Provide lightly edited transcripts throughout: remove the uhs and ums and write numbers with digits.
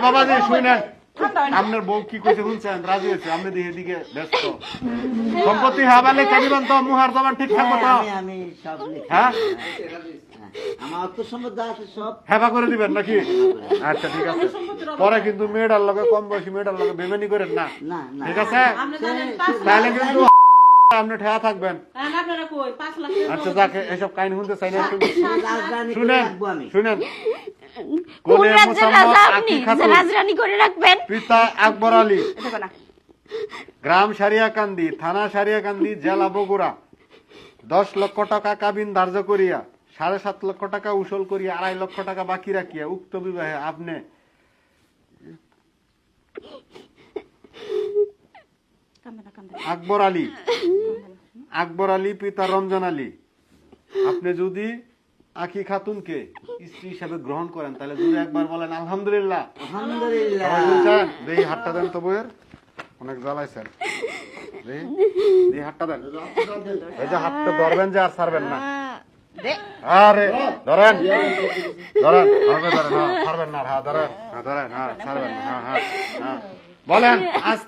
বাবাজি শুনেন, আপনার বউ কি কইছে শুনছেন? রাজি হয়েছে, আপনি দিকে দিকে ব্যস্ত। সম্পত্তি হাবালে কানিবেন তো, মুহার জবান ঠিক থাকবো তো? আমি সব লিখি। হ্যাঁ আমার অর্থ সম্পদ আছে সব। হেবা করে দিবেন নাকি? আচ্ছা ঠিক আছে। পরে কিন্তু মেয়েটার লগে, কম বয়সী মেয়েটার লগে বেমানি করেন না, না না ঠিক আছে? তাহলে কিন্তু আপনি ঠেয়া থাকবেন। আচ্ছা যাকে এসব কাহিনী শুনতে চাই না, রাজধানী করে শুনেন রাখবো আমি। শুনেন। কোন কোলে রাজ্যের মোসাম্মদ রাজা আপনি আকি যে খাতুন, রাজরানী করে রাখবেন? পিতা আকবর আলী, দেখো না, গ্রাম সারিয়াকান্দি, থানা সারিয়াকান্দি, জেলা বগুড়া। 10 লক্ষ টাকা কাবিন ধার্য করিয়া 7.5 লক্ষ টাকা উসুল করিয়া 2.5 লক্ষ টাকা বাকি রাখিয়া উক্ত বিবাহে আপনি আকবর আলী পিতা রমজান আলী, আপনি যদি আখি খাতুনকে স্ত্রী হিসাবে গ্রহণ করেন, তাহলে যদি একবার বলেন আলহামদুলিল্লাহ। আলহামদুলিল্লাহ। সবাই শুনছেন? দেই হাতটা দেন তো বইয়ের, অনেক জ্বালাইছেন। দেই হাতটা দেন। এই যে হাতটা ধরবেন যে আর ছাড়বেন না। আরে ধরেন ধরেন, ধরবেন ধরেন, হ্যাঁ ছাড়বেন না, হ্যাঁ ধরেন, হ্যাঁ ধরেন, হ্যাঁ ছাড়বেন না, হ্যাঁ হ্যাঁ হ্যাঁ। বলেন আজ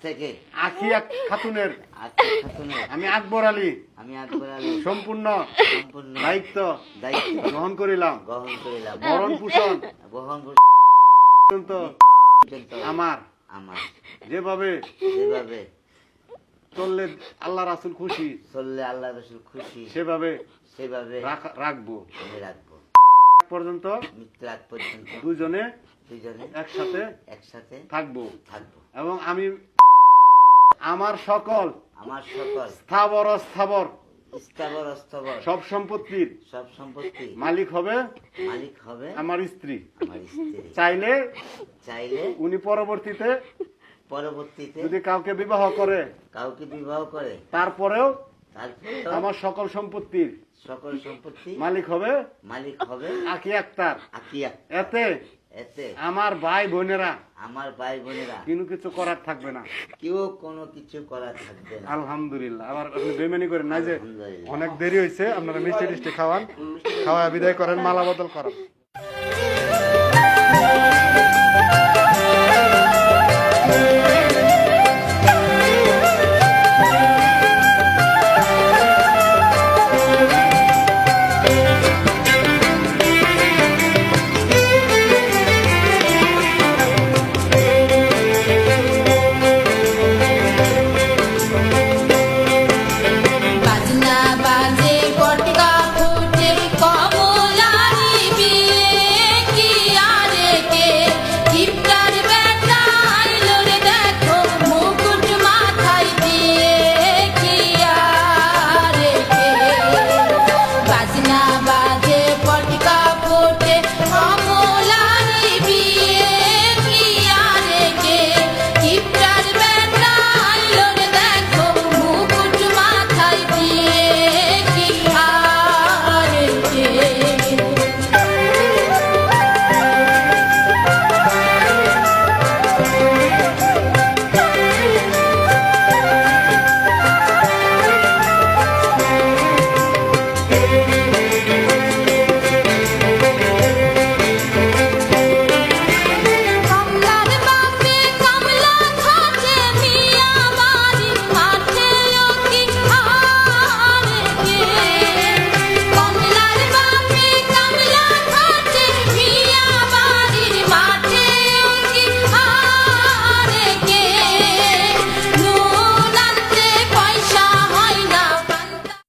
থেকে আখি খাতুনের আজকে খাতুনের আমি আকবর আলী আমি আকবর আলী সম্পূর্ণ সম্পূর্ণ দায়িত্ব দায়িত্ব গ্রহণ করিলাম। গ্রহণ করিলাম। ভরণ পোষণ বহন পর্যন্ত পর্যন্ত আমার আমার যেভাবে যেভাবে চললে আল্লাহ রাসূল খুশি, চললে আল্লাহ রসুল খুশি সেভাবে সেভাবে রাখবো। আমি রাখবো। পর্যন্ত মৃত্যু আগ পর্যন্ত দুজনে দুজনে একসাথে একসাথে থাকবো থাকবো। এবং আমি আমার সকল আমার সকল স্থাবর অস্থাবর স্থাবর অস্থাবর সব সম্পত্তির সব সম্পত্তি মালিক হবে মালিক হবে আমার স্ত্রী। আমার স্ত্রী। চাইলে চাইলে উনি পরবর্তীতে পরবর্তীতে যদি কাউকে বিবাহ করে, কাউকে বিবাহ করে তারপরেও তারপরে আমার সকল সম্পত্তির সকল সম্পত্তি মালিক হবে মালিক হবে আকি আক্তার। আকিয়া। এতে এতে আমার ভাই বোনেরা আমার ভাই বোনেরা কোনো কিছু করার থাকবে না। কেউ কোনো কিছু করার থাকবে না। আলহামদুলিল্লাহ। আবার আপনি বেমানি করেন না যে আলহামদুলিল্লাহ। অনেক দেরি হয়েছে, আপনারা মিষ্টি টিষ্টি খাওয়ান, খাওয়া বিদায় করেন, মালা বদল করেন।